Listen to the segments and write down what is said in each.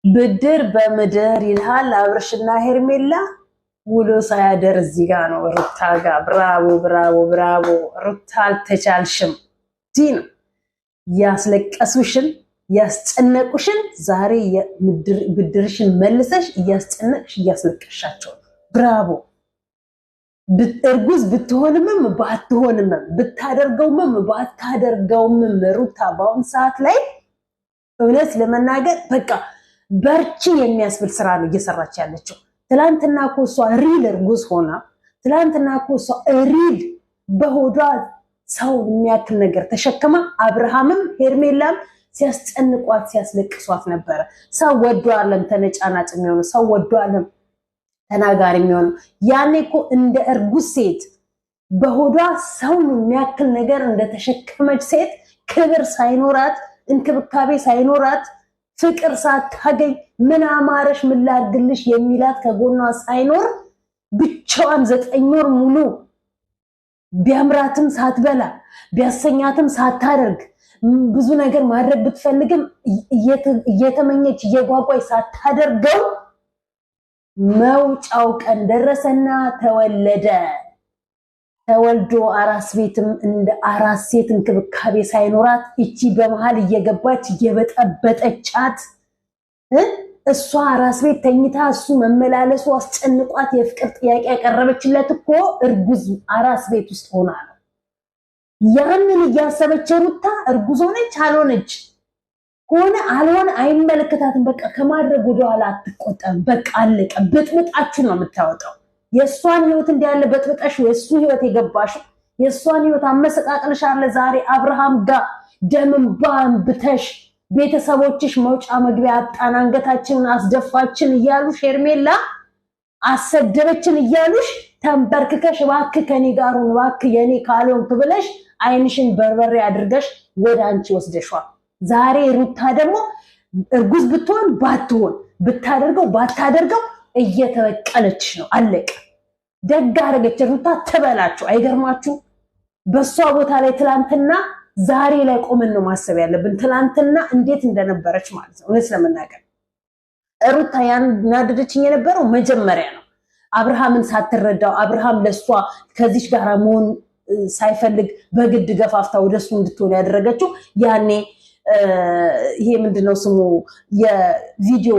ብድር በምድር ይልሃል አብርሽና ሄርሜላ ውሎ ሳያደር እዚህ ጋር ነው ሩታ ጋር። ብራቮ ብራቮ ብራቮ ሩታ አልተቻልሽም። ዲን ያስለቀሱሽን ያስጨነቁሽን ዛሬ ብድርሽን መልሰሽ እያስጨነቅሽ እያስለቀሻቸው። ብራቮ። እርጉዝ ብትሆንም ባትሆንም ብታደርገውም ባታደርገውም ሩታ በአሁን ሰዓት ላይ እውነት ለመናገር በቃ በርቺ የሚያስብል ስራ ነው እየሰራች ያለችው። ትላንትና እኮ እሷ ሪል እርጉዝ ሆና ትላንትና እኮ እሷ ሪል በሆዷ ሰው የሚያክል ነገር ተሸክማ አብርሃምም ሄርሜላም ሲያስጨንቋት ሲያስለቅሷት ነበረ። ሰው ወዶ አለም ተነጫናጭ የሚሆነው ሰው ወዶ አለም ተናጋሪ የሚሆነው ያኔ እኮ እንደ እርጉዝ ሴት በሆዷ ሰው የሚያክል ነገር እንደተሸከመች ሴት ክብር ሳይኖራት እንክብካቤ ሳይኖራት ፍቅር ሳታገኝ ምን አማረሽ ምን ላድርግልሽ የሚላት ከጎኗ ሳይኖር ብቻዋን 9 ወር ሙሉ ቢያምራትም ሳትበላ ቢያሰኛትም ሳታደርግ ብዙ ነገር ማድረግ ብትፈልግም እየተመኘች እየጓጓች ሳታደርገው መውጫው ቀን ደረሰና ተወለደ። ተወልዶ አራስ ቤትም እንደ አራስ ሴት እንክብካቤ ሳይኖራት እቺ በመሃል እየገባች እየበጠበጠቻት እሷ አራስ ቤት ተኝታ እሱ መመላለሱ አስጨንቋት የፍቅር ጥያቄ ያቀረበችለት እኮ እርጉዝ አራስ ቤት ውስጥ ሆና ነው። ያንን እያሰበች ሩታ እርጉዝ ሆነች አልሆነች ሆነ አልሆነ አይመለከታትም። በቃ ከማድረግ ወደኋላ አትቆጠም። በቃ አለቀ። ብጥብጣችሁ ነው የምታወጣው። የሷን ህይወት እንዲያለ በጥብጣሽ የሱ ህይወት የገባሽ የሷን ህይወት አመሰቃቅልሽ አለ። ዛሬ አብርሃም ጋር ደምባን ብተሽ ቤተሰቦችሽ መውጫ መግቢያ አጣን አንገታችንን አስደፋችን እያሉሽ ሄርሜላ አሰደበችን እያሉሽ ተንበርክከሽ እባክህ ከኔ ጋር ሁን እባክህ የኔ ካልሆንክ ብለሽ አይንሽን በርበሬ አድርገሽ ወደ አንቺ ወስደሽዋል። ዛሬ ሩታ ደግሞ እርጉዝ ብትሆን ባትሆን ብታደርገው ባታደርገው እየተበቀለች ነው። አለቀ። ደግ አደረገች ሩታ ተበላችሁ። አይገርማችሁ? በሷ ቦታ ላይ ትላንትና ዛሬ ላይ ቆመን ነው ማሰብ ያለብን። ትላንትና እንዴት እንደነበረች ማለት ነው። እውነት ለመናገር ሩታ ያናደደችኝ የነበረው መጀመሪያ ነው። አብርሃምን ሳትረዳው አብርሃም ለሷ ከዚች ጋር መሆን ሳይፈልግ በግድ ገፋፍታ ወደሱ እንድትሆን ያደረገችው ያኔ ይሄ ምንድነው ስሙ የቪዲዮ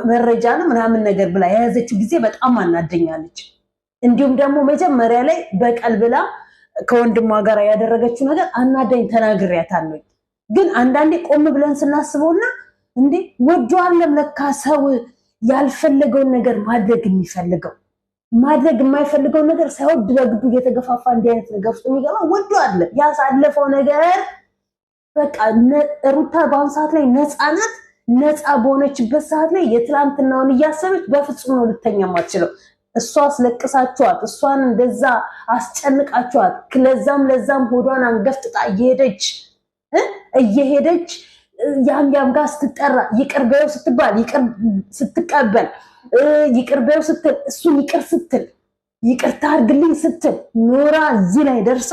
መረጃ ነው ምናምን ነገር ብላ የያዘችው ጊዜ በጣም አናደኛለች። እንዲሁም ደግሞ መጀመሪያ ላይ በቀል ብላ ከወንድሟ ጋር ያደረገችው ነገር አናደኝ ተናግሬያታለሁ። ግን አንዳንዴ ቆም ብለን ስናስበውና እንዴ ወዶ አለም ለካ ሰው ያልፈለገውን ነገር ማድረግ የሚፈልገው ማድረግ የማይፈልገው ነገር ሳይወድ በግዱ እየተገፋፋ እንዲህ አይነት ነገር ውስጥ የሚገባ ወዶ አለ። ያሳለፈው ነገር በቃ ሩታ በአሁን ሰዓት ላይ ነፃ ናት። ነፃ በሆነችበት ሰዓት ላይ የትላንትናውን እያሰበች በፍጹም ነው ልተኛ ማትችለው። እሷ አስለቅሳችኋት እሷን እንደዛ አስጨንቃችኋት ለዛም ሆዷን አንገፍጥጣ እየሄደች ያም ጋር ስትጠራ ይቅር በይው ስትባል ይቅር ስትቀበል ይቅር በይው ስትል እሱን ይቅር ስትል ይቅርታ አድርግልኝ ስትል ኖራ እዚህ ላይ ደርሳ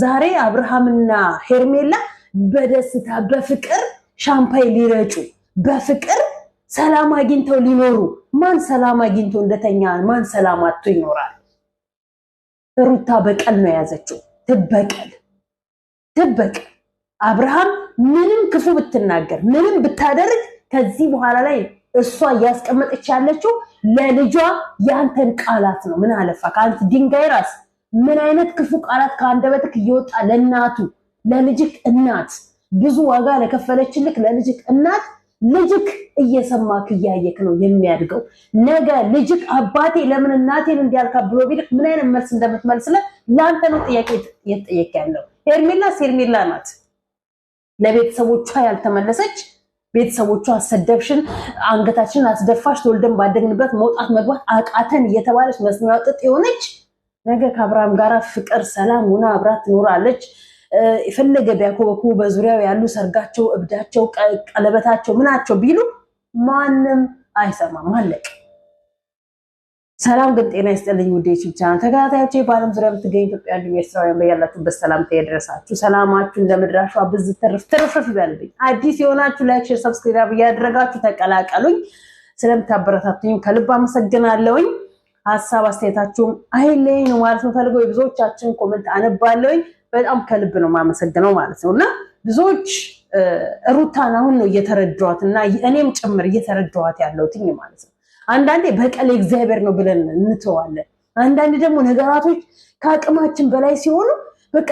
ዛሬ አብርሃምና ሄርሜላ በደስታ በፍቅር ሻምፓይ ሊረጩ በፍቅር ሰላም አግኝተው ሊኖሩ። ማን ሰላም አግኝቶ እንደተኛ ማን ሰላም አጥቶ ይኖራል? ሩታ በቀል ነው ያዘችው። ትበቀል። አብርሃም ምንም ክፉ ብትናገር ምንም ብታደርግ ከዚህ በኋላ ላይ እሷ ያስቀመጠች ያለችው ለልጇ ያንተን ቃላት ነው። ምን አለፋ ካንተ ድንጋይ ራስ ምን አይነት ክፉ ቃላት ከአንደበትክ እየወጣ ለናቱ ለልጅክ እናት ብዙ ዋጋ ለከፈለችልክ ለልጅክ እናት ልጅክ እየሰማክ እያየክ ነው የሚያድገው። ነገ ልጅክ አባቴ ለምን እናቴን እንዲያልካ ብሎ ቢልክ ምን አይነት መልስ እንደምትመልስለት ላንተ ነው ጥያቄ እየተጠየቀ ያለው። ሄርሜላ ናት ለቤተሰቦቿ ያልተመለሰች። ቤተሰቦቿ አሰደብሽን አንገታችንን አስደፋሽ ተወልደን ባደግንበት መውጣት መግባት አቃተን እየተባለች መስሚያው ጥጥ የሆነች ነገ ከአብርሃም ጋር ፍቅር ሰላም ሆና አብራት ትኖራለች። የፈለገ ቢያኮበኩ በዙሪያው ያሉ ሰርጋቸው እብዳቸው ቀለበታቸው ምናቸው ቢሉ ማንም አይሰማም። አለቀ። ሰላም ግን ጤና ይስጥልኝ ውድ የዩቲዩብ ቻናል ተከታታዮቼ በዓለም ዙሪያ የምትገኙ ኢትዮጵያውያን ኤርትራውያን በያላችሁበት ሰላምታ ይድረሳችሁ። ሰላማችሁ እንደምድራሹ ብዝ ትርፍ ይበልልኝ። አዲስ የሆናችሁ ላይክ፣ ሼር፣ ሰብስክራይብ እያደረጋችሁ ተቀላቀሉኝ። ስለምታበረታቱኝ ከልብ አመሰግናለሁኝ። ሀሳብ አስተያየታችሁም አይለኝ ነው ማለት ነው ፈልገው የብዙዎቻችን ኮሜንት አነባለሁኝ። በጣም ከልብ ነው ማመሰግነው ማለት ነውና ብዙዎች ሩታን አሁን ነው እየተረዳዋትና እኔም ጭምር እየተረዳዋት ያለሁትኝ ማለት ነው። አንዳንዴ በቀል እግዚአብሔር ነው ብለን እንተዋለን። አንዳንዴ ደግሞ ነገራቶች ከአቅማችን በላይ ሲሆኑ በቃ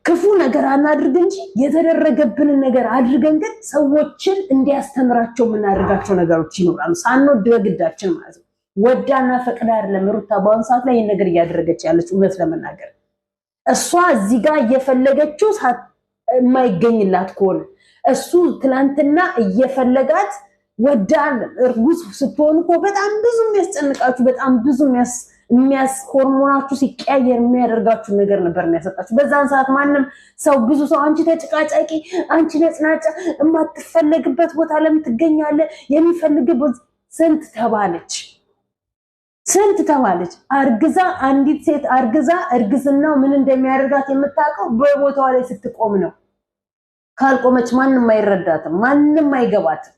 ክፉ ነገር አናድርግ እንጂ የተደረገብንን ነገር አድርገን ግን ሰዎችን እንዲያስተምራቸው የምናደርጋቸው ነገሮች ይኖራሉ። ሳንወድ በግዳችን ማለት ነው። ወዳና ፈቅዳ አይደለም ሩታ በአሁኑ ሰዓት ላይ ይህን ነገር እያደረገች ያለች። እውነት ለመናገር እሷ እዚህ ጋር እየፈለገችው የማይገኝላት ከሆነ እሱ ትላንትና እየፈለጋት ወዳል እርጉዝ ስትሆኑ እኮ በጣም ብዙ የሚያስጨንቃችሁ በጣም ብዙ ሆርሞናችሁ ሲቀያየር የሚያደርጋችሁ ነገር ነበር የሚያሰጣችሁ። በዛን ሰዓት ማንም ሰው ብዙ ሰው አንቺ ተጨቃጫቂ፣ አንቺ ነጽናጫ፣ የማትፈለግበት ቦታ ለምን ትገኛለህ? የሚፈልግበት ስንት ተባለች። አርግዛ አንዲት ሴት አርግዛ እርግዝናው ምን እንደሚያደርጋት የምታውቀው በቦታዋ ላይ ስትቆም ነው። ካልቆመች ማንም አይረዳትም፣ ማንም አይገባትም።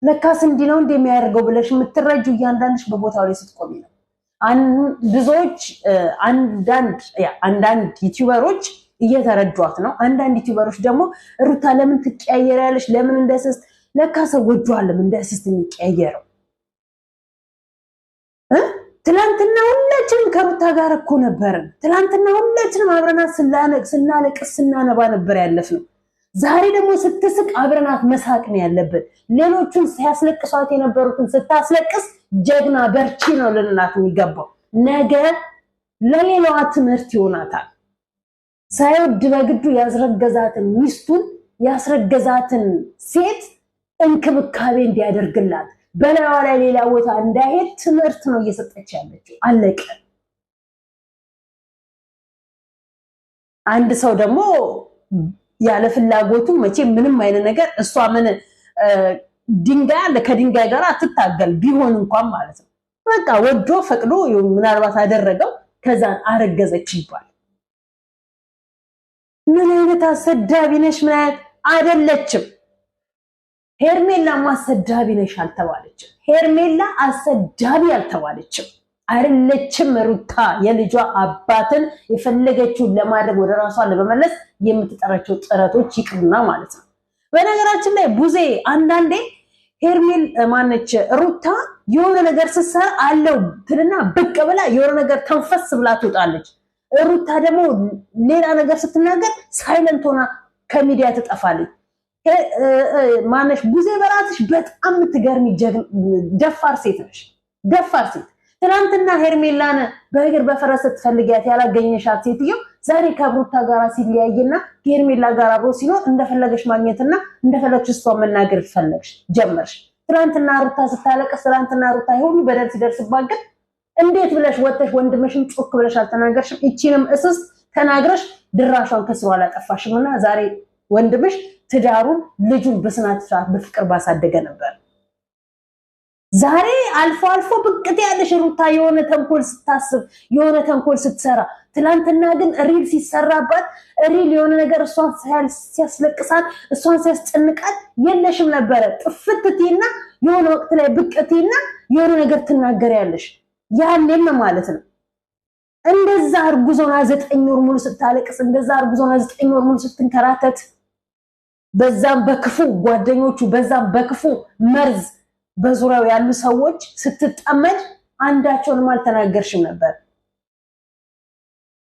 ለካስ እንዲህ ነው እንደሚያደርገው ብለሽ የምትረጁ እያንዳንድሽ በቦታው ላይ ስትቆሚ ነው። ብዙዎች አንዳንድ ዩቲዩበሮች እየተረዷት ነው። አንዳንድ ዩቲዩበሮች ደግሞ ሩታ ለምን ትቀያየራለሽ? ለምን እንደስስት ለካስ ወዷለም እንደስስት የሚቀያየረው ትላንትና ሁላችንም ከሩታ ጋር እኮ ነበርን። ትላንትና ሁላችንም አብረናት ስናለቅስ ስናነባ ነበር ያለፍነው። ዛሬ ደግሞ ስትስቅ አብረናት መሳቅ ነው ያለብን። ሌሎቹን ሲያስለቅሷት የነበሩትን ስታስለቅስ ጀግና በርቺ ነው ልንላት የሚገባው። ነገ ለሌላዋ ትምህርት ይሆናታል። ሳይወድ በግዱ ያስረገዛትን ሚስቱን ያስረገዛትን ሴት እንክብካቤ እንዲያደርግላት በላዋ ላይ ሌላ ቦታ እንዳይሄድ ትምህርት ነው እየሰጠች ያለችው። አለቀ። አንድ ሰው ደግሞ ያለ ፍላጎቱ መቼ ምንም አይነት ነገር እሷ ምን ድንጋይ አለ ከድንጋይ ጋር አትታገል ቢሆን እንኳን ማለት ነው። በቃ ወዶ ፈቅዶ ምናልባት አደረገው ከዛን አረገዘች ይባል። ምን አይነት አሰዳቢ ነሽ? ምን አይነት አይደለችም። ሄርሜላ ማሰዳቢ ነሽ አልተባለችም። ሄርሜላ አሰዳቢ አልተባለችም። አይደለችም። ሩታ የልጇ አባትን የፈለገችውን ለማድረግ ወደ ራሷ ለመመለስ የምትጠራቸው ጥረቶች ይቅርና ማለት ነው። በነገራችን ላይ ቡዜ አንዳንዴ ሄርሜል ማነች ሩታ የሆነ ነገር ስትሰራ አለው ትልና ብቅ ብላ የሆነ ነገር ተንፈስ ብላ ትወጣለች። ሩታ ደግሞ ሌላ ነገር ስትናገር ሳይለንት ሆና ከሚዲያ ትጠፋለች። ማነሽ ቡዜ በራስሽ በጣም የምትገርሚ ደፋር ሴት ነሽ። ደፋር ሴት ትናንትና ሄርሜላን በእግር በፈረስ ትፈልጊያት ያላገኘሻት ሴትዮ ዛሬ ከሩታ ጋር ሲለያይና ሄርሜላ ጋር አብሮ ሲኖር እንደፈለገሽ ማግኘትና እንደፈለግሽ እሷ መናገር ፈለግሽ ጀመርሽ። ትናንትና ሩታ ስታለቅስ ትናንትና ሩታ ሁሉ በደል ሲደርስባት ግን እንዴት ብለሽ ወጥተሽ ወንድምሽን ጮክ ብለሽ አልተናገርሽም? እቺንም እስስ ተናግረሽ ድራሿን ከስሯ አላጠፋሽምና ዛሬ ወንድምሽ ትዳሩን ልጁን በስናት ሰዓት በፍቅር ባሳደገ ነበር። ዛሬ አልፎ አልፎ ብቅት ያለሽ ሩታ የሆነ ተንኮል ስታስብ የሆነ ተንኮል ስትሰራ፣ ትላንትና ግን ሪል ሲሰራባት ሪል የሆነ ነገር እሷን ሲያስለቅሳት እሷን ሲያስጨንቃት የለሽም ነበረ። ጥፍትቲና የሆነ ወቅት ላይ ብቅቲና የሆነ ነገር ትናገሪያለሽ። ያንንም ማለት ነው። እንደዛ እርጉዞና 9 ወር ሙሉ ስታለቅስ፣ እንደዛ እርጉዞና 9 ወር ሙሉ ስትንከራተት፣ በዛም በክፉ ጓደኞቹ በዛም በክፉ መርዝ በዙሪያው ያሉ ሰዎች ስትጠመድ አንዳቸውንም አልተናገርሽም ነበር።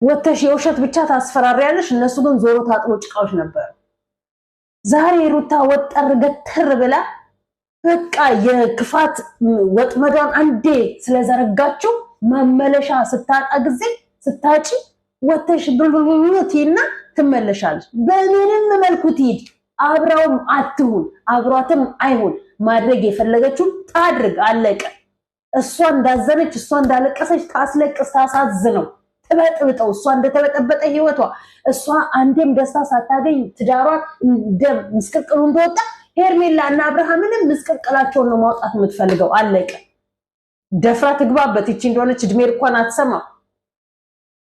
ወተሽ የውሸት ብቻ ታስፈራሪያለሽ። እነሱ ግን ዞሮ ታጥቦ ጭቃዎች ነበር። ዛሬ ሩታ ወጠር ገተር ብላ በቃ የክፋት ወጥመዷን አንዴ ስለዘረጋችው መመለሻ ስታጣ ጊዜ ስታጪ ወተሽ ብልብልብልቲና ትመለሻለሽ። በምንም መልኩ ትሂድ አብራውም አትሁን አብሯትም አይሁን ማድረግ የፈለገችውን ታድርግ። አለቀ። እሷ እንዳዘነች እሷ እንዳለቀሰች ታስለቅስ፣ ታሳዝነው፣ ትበጥብጠው። እሷ እንደተበጠበጠ ህይወቷ እሷ አንዴም ደስታ ሳታገኝ ትዳሯን እንደም ምስቅልቅሉ እንደወጣ ሄርሜላ እና አብርሃምንም ምስቅልቅላቸውን ነው ማውጣት የምትፈልገው። አለቀ። ደፍራ ትግባበት እቺ እንደሆነች እድሜ ልኳን አትሰማ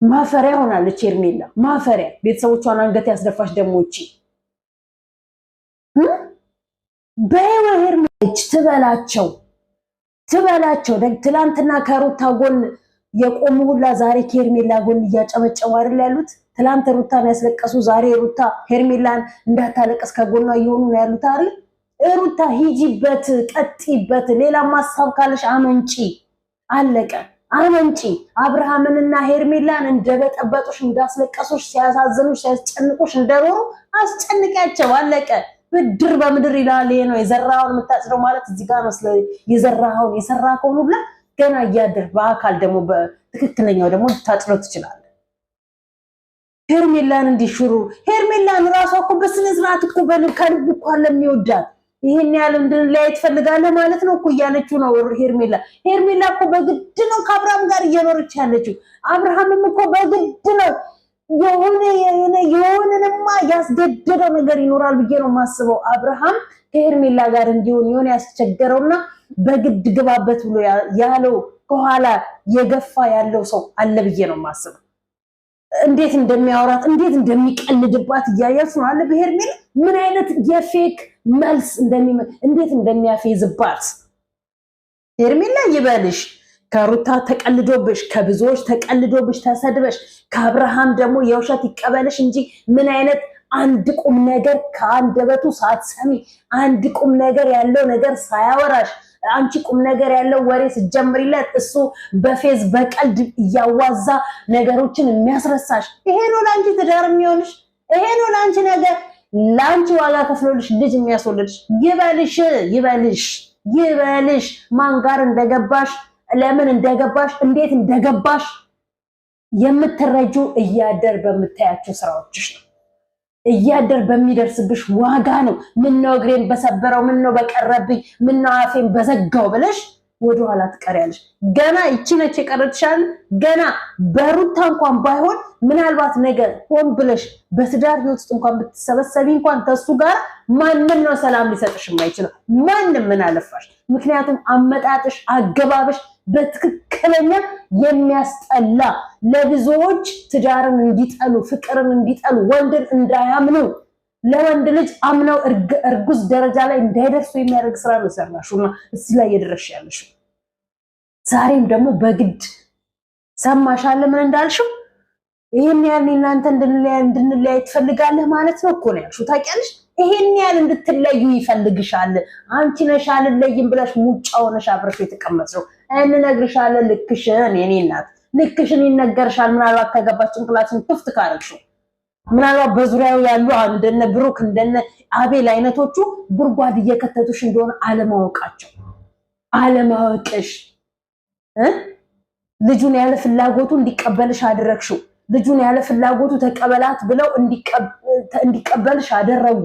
ማፈሪያ ሆናለች ሄርሜላ ማፈሪያ ቤተሰቦቿን አንገት ያስደፋሽ ደሞ እቺ በሄርሜላች ትበላቸው ትላንትና ከሩታ ጎን የቆሙ ሁላ ዛሬ ከሄርሜላ ጎን እያጨበጨቡ አይደል ያሉት ትላንት ሩታን ያስለቀሱ ዛሬ ሩታ ሄርሜላን እንዳታለቀስ ከጎኗ ይሆኑ ነው ያሉት አይደል ሩታ ሂጂበት ቀጥይበት ሌላ ማሳብ ካለሽ አመንጪ አለቀ አመንጪ አብርሃምንና ሄርሜላን እንደበጠበጡሽ እንዳስለቀሱሽ ሲያሳዝኑሽ ሲያስጨንቁሽ እንደሮሩ አስጨንቂያቸው አለቀ ብድር በምድር ይላል ነው የዘራውን የምታጽደው ማለት እዚህ ጋር ነው ስለ የዘራውን የሰራከው ሁሉ ገና ያደር በአካል ደግሞ በትክክለኛው ደግሞ ታጽደው ትችላል ሄርሜላን እንዲሽሩ ሄርሜላን ራሷ እኮ በስነ ስርዓት እኮ በልብ እኮ ለሚወዳት ይሄን ያህል እንድንለያይ ትፈልጋለህ ማለት ነው እኮ እያለችው ነው ሄርሜላ እኮ በግድ ነው ከአብርሃም ጋር እየኖረች ያለችው አብርሃምም እኮ በግድ ነው የሆነንማ ያስገደደው ነገር ይኖራል ብዬ ነው ማስበው አብርሃም ከሄርሜላ ጋር እንዲሆን የሆነ ያስቸገረውና በግድ ግባበት ብሎ ያለው ከኋላ የገፋ ያለው ሰው አለ ብዬ ነው ማስበው እንዴት እንደሚያወራት እንዴት እንደሚቀልድባት እያያችሁ ነው አለ በሄርሜላ ምን አይነት የፌክ መልስ እንዴት እንደሚያፌዝባት ሄርሜላ ይበልሽ ከሩታ ተቀልዶብሽ ከብዙዎች ተቀልዶብሽ ተሰድበሽ ከአብርሃም ደግሞ የውሸት ይቀበልሽ እንጂ ምን አይነት አንድ ቁም ነገር ከአንደበቱ ሳትሰሚ አንድ ቁም ነገር ያለው ነገር ሳያወራሽ አንቺ ቁም ነገር ያለው ወሬ ሲጀምሪለት እሱ በፌዝ በቀልድ እያዋዛ ነገሮችን የሚያስረሳሽ ይሄ ነው ላንቺ ትዳር የሚሆንሽ ይሄ ነው ላንቺ ነገር ላንቺ ዋጋ ከፍሎልሽ ልጅ የሚያስወልድሽ ይበልሽ ማን ጋር እንደገባሽ ለምን እንደገባሽ እንዴት እንደገባሽ የምትረጁ እያደር በመታያቸው ስራዎችሽ ነው እያደር በሚደርስብሽ ዋጋ ነው ምን ነው እግሬን በሰበረው ምን ነው በቀረብኝ ምን ነው አፌን በዘጋው ብለሽ ወደ ኋላ ትቀሪያለሽ ገና እቺ ነች የቀረጥሻል ገና በሩታ እንኳን ባይሆን ምናልባት ነገር ሆን ብለሽ በትዳር ህይወት ውስጥ እንኳን ብትሰበሰቢ እንኳን ተሱ ጋር ማንንም ነው ሰላም ሊሰጥሽ የማይችለው ማንንም ምን አለፋሽ ምክንያቱም አመጣጥሽ አገባብሽ በትክክለኛ የሚያስጠላ ለብዙዎች ትዳርን እንዲጠሉ ፍቅርን እንዲጠሉ ወንድን እንዳያምኑ ለወንድ ልጅ አምነው እርጉዝ ደረጃ ላይ እንዳይደርሱ የሚያደርግ ስራ ነው ሰራሽውና እዚህ ላይ እየደረሽ ያለሽ ዛሬም ደግሞ በግድ ሰማሻለ ምን እንዳልሽው ይሄን ያህል እናንተ እንድንለያይ ትፈልጋለህ ማለት ነው እኮ ነው ያልሽው ታውቂያለሽ ይሄን ያህል እንድትለዩ ይፈልግሻል አንቺ ነሽ አልለይም ብለሽ ሙጫው ነሽ አብረሽ የተቀመጥሽው እንነግርሻለን ልክሽን የኔ እናት ልክሽን ይነገርሻል ምናልባት ከገባች እንቅላችን ክፍት ካረግሽው ምናልባት በዙሪያው ያሉ እንደነ ብሩክ እንደነ አቤል አይነቶቹ ጉርጓድ እየከተቱሽ እንደሆነ አለማወቅሽ ልጁን ያለ ፍላጎቱ እንዲቀበልሽ አደረግሽው ልጁን ያለ ፍላጎቱ ተቀበላት ብለው እንዲቀበልሽ አደረጉ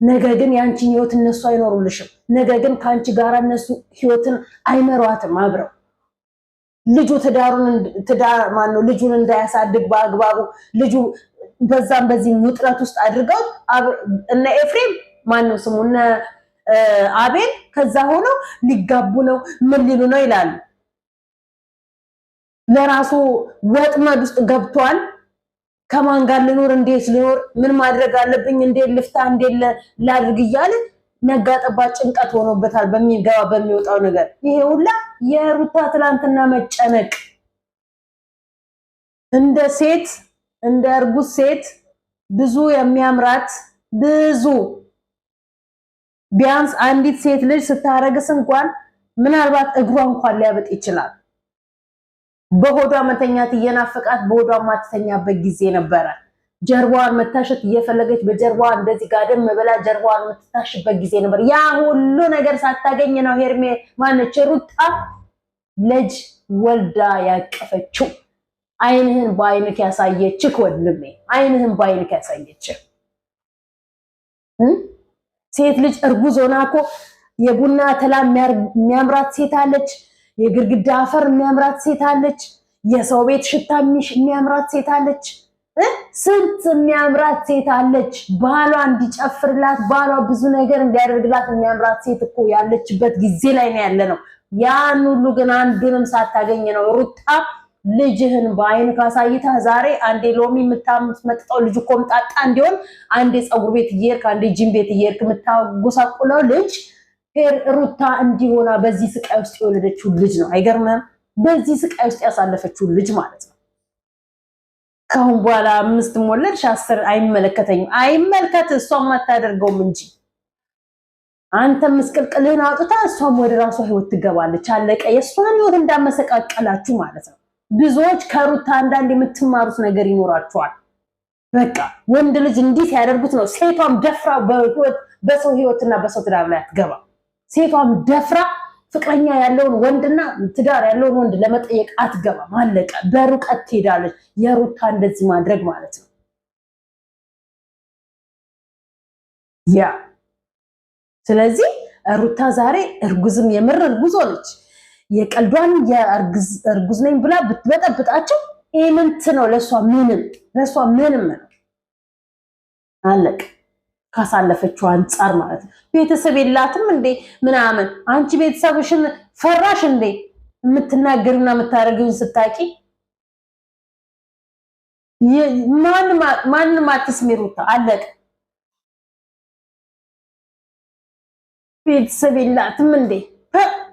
ነገር ግን ያንቺን ህይወት እነሱ አይኖሩልሽም ነገር ግን ካንቺ ጋር እነሱ ህይወትን አይመሯትም አብረው ልጁ ትዳር ማነው ልጁን እንዳያሳድግ በአግባቡ ልጁ በዛም በዚህ ውጥረት ውስጥ አድርገው እነ ኤፍሬም ማነው ስሙ እነ አቤል ከዛ ሆኖ ሊጋቡ ነው ምን ሊሉ ነው ይላሉ ለራሱ ወጥመድ ውስጥ ገብቷል ከማን ጋር ልኖር እንዴት ልኖር ምን ማድረግ አለብኝ እንዴት ልፍታ እንዴት ላድርግ እያለ ነጋጠባ ጭንቀት ሆኖበታል በሚገባ በሚወጣው ነገር ይሄ ሁላ የሩታ ትላንትና መጨነቅ እንደ ሴት እንደ እርጉዝ ሴት ብዙ የሚያምራት ብዙ ቢያንስ አንዲት ሴት ልጅ ስታረግስ እንኳን ምናልባት እግሯ እንኳን ሊያበጥ ይችላል በሆዷ መተኛት እየናፈቃት በሆዷ ማትተኛበት ጊዜ ነበረ ጀርባዋን መታሸት እየፈለገች በጀርባዋ እንደዚህ ጋደም መበላ ጀርባዋን መታሽበት ጊዜ ነበር ያ ሁሉ ነገር ሳታገኝ ነው ሄርሜ ማነች ሩታ ልጅ ወልዳ ያቀፈችው አይንህን ባይንክ ያሳየችክ ወንድሜ አይንህን ባይንክ ያሳየችክ ሴት ልጅ እርጉዝ ሆና እኮ የቡና ተላ የሚያምራት ሴት አለች የግርግዳ አፈር የሚያምራት ሴት አለች የሰው ቤት ሽታ የሚያምራት ሴት አለች ስንት የሚያምራት ሴት አለች ባሏ እንዲጨፍርላት ባሏ ብዙ ነገር እንዲያደርግላት የሚያምራት ሴት እኮ ያለችበት ጊዜ ላይ ነው ያለነው ያን ሁሉ ግን አንዱንም ሳታገኝ ነው ሩታ ልጅህን በአይን ካሳይታ ዛሬ አንዴ ሎሚ የምታመጣው ልጅ ቆምጣጣ እንዲሆን አንዴ ጸጉር ቤት እየሄድክ አንዴ ጂም ቤት እየሄድክ የምታጎሳቁለው ልጅ ሩታ እንዲሆና በዚህ ስቃይ ውስጥ የወለደችው ልጅ ነው አይገርምም በዚህ ስቃይ ውስጥ ያሳለፈችው ልጅ ማለት ነው ካሁን በኋላ 5 ወለድሽ 10 አይመለከተኝም አይመልከት እሷም አታደርገውም እንጂ አንተ መስቀልቅልህን አውጥታ እሷም ወደ ራሷ ህይወት ትገባለች አለቀ የሷን ህይወት እንዳመሰቃቀላችሁ ማለት ነው ብዙዎች ከሩታ አንዳንድ የምትማሩት ነገር ይኖራቸዋል በቃ ወንድ ልጅ እንዲህ ያደርጉት ነው ሴቷም ደፍራ በሰው ህይወትና በሰው ትዳር ላይ አትገባ ሴቷም ደፍራ ፍቅረኛ ያለውን ወንድና ትዳር ያለውን ወንድ ለመጠየቅ አትገባ ማለቀ በሩቀት ትሄዳለች የሩታ እንደዚህ ማድረግ ማለት ነው ያ ስለዚህ ሩታ ዛሬ እርጉዝም የምር እርጉዝ ሆነች የቀልዷን የእርጉዝ ነኝ ብላ ብትበጠብጣቸው ኤመንት ነው ለሷ ምንም ነው አለቀ ካሳለፈችው አንፃር ማለት ነው ቤተሰብ የላትም እንዴ ምናምን አንቺ ቤተሰብሽን ፈራሽ እንዴ የምትናገሩና የምታረጊውን ስታቂ ማንም አትስሚሩታ አለቀ ቤተሰብ የላትም እንዴ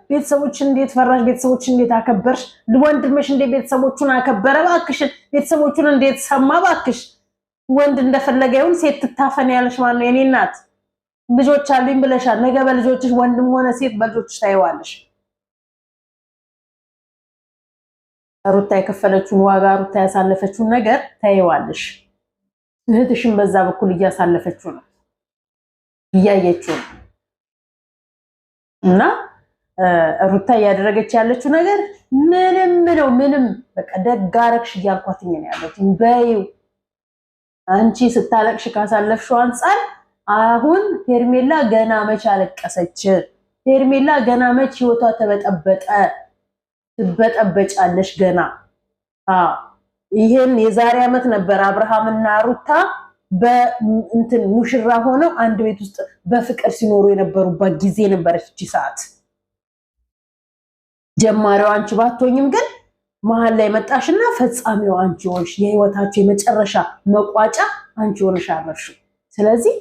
ቤተሰቦች እንዴት ፈራሽ ቤተሰቦች እንዴት አከበርሽ ወንድምሽ እንዴት ቤተሰቦቹን አከበረ ባክሽ ቤተሰቦቹን እንዴት ሰማ ባክሽ ወንድ እንደፈለገ ይሁን ሴት ትታፈን ያለሽ ማን ነው የኔ እናት ልጆች አሉኝ ብለሻል ነገ በልጆችሽ ወንድም ሆነ ሴት በልጆችሽ ታይዋለሽ ሩታ የከፈለችውን ዋጋ ሩታ ያሳለፈችውን ነገር ታይዋለሽ እህትሽን በዛ በኩል እያሳለፈችው ነው እያየችው እና ሩታ ያደረገች ያለችው ነገር ምንም በቃ ደጋረክሽ እያልኳትኝ ነው ያለሁት በይው አንቺ ስታለቅሽ ካሳለፍሽው አንፃር አሁን ሄርሜላ ገና መች አለቀሰች ሄርሜላ ገና መች ህይወቷ ተበጠበጠ ትበጠበጫለሽ ገና ይሄን የዛሬ አመት ነበር አብርሃምና ሩታ በእንትን ሙሽራ ሆነው አንድ ቤት ውስጥ በፍቅር ሲኖሩ የነበሩበት ጊዜ ነበረች እቺ ሰዓት ጀማሪው አንቺ ባትሆኝም ግን መሃል ላይ መጣሽና ፈጻሚው አንቺ ሆንሽ የህይወታችሁ የመጨረሻ መቋጫ አንቺ ሆነሽ አረፍሽ ስለዚህ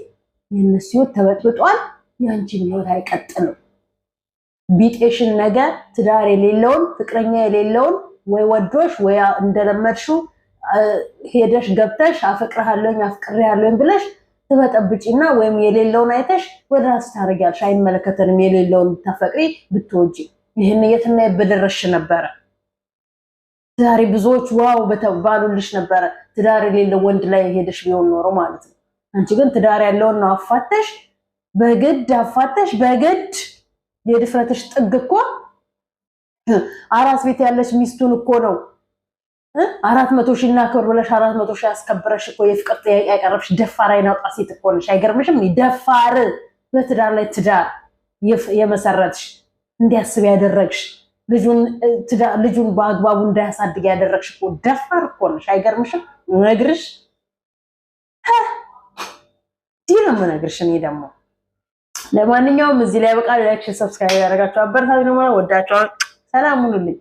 የነሱ ህይወት ተበጥብጧል ያንቺ ህይወት አይቀጥልም ቢጤሽን ነገር ትዳር የሌለውን ፍቅረኛ የሌለውን ወይ ወዶሽ ወይ እንደለመድሽው ሄደሽ ገብተሽ አፍቅሬያለሁኝ ብለሽ ትበጠብጪና ወይም የሌለውን አይተሽ ወደ ራስ ታረጋልሽ አይመለከተንም የሌለውን ተፈቅሪ ብትወጂ ይሄን የትና በደረሽ ነበር ዛሬ ብዙዎች ዋው በተባሉልሽ ነበር ትዳር የሌለው ወንድ ላይ ሄደሽ ቢሆን ኖሮ ማለት ነው አንቺ ግን ትዳር ያለውን ነው አፋተሽ በግድ የድፍረትሽ ጥግ እኮ አራስ ቤት ያለሽ ሚስቱን እኮ ነው 400 ሺህ እና ክብር ብለሽ 400 ሺህ አስከብረሽ እኮ የፍቅር ጥያቄ ያቀርብሽ ደፋር አይናውጣ ሴት እኮ ነሽ አይገርምሽም ደፋር በትዳር ላይ ትዳር የመሰረትሽ እንዲያስብ ያደረግሽ ልጁን በአግባቡ እንዳያሳድግ ያደረግሽ እኮ ደፋር እኮ ነሽ አይገርምሽም ነግርሽ ዲናም ነግርሽ እኔ ደግሞ ለማንኛውም እዚህ ላይ በቃ ላይክ ሰብስክራይብ ያደርጋችሁ አበረታችሁ ነው ወዳችሁ ሰላም ሁኑልኝ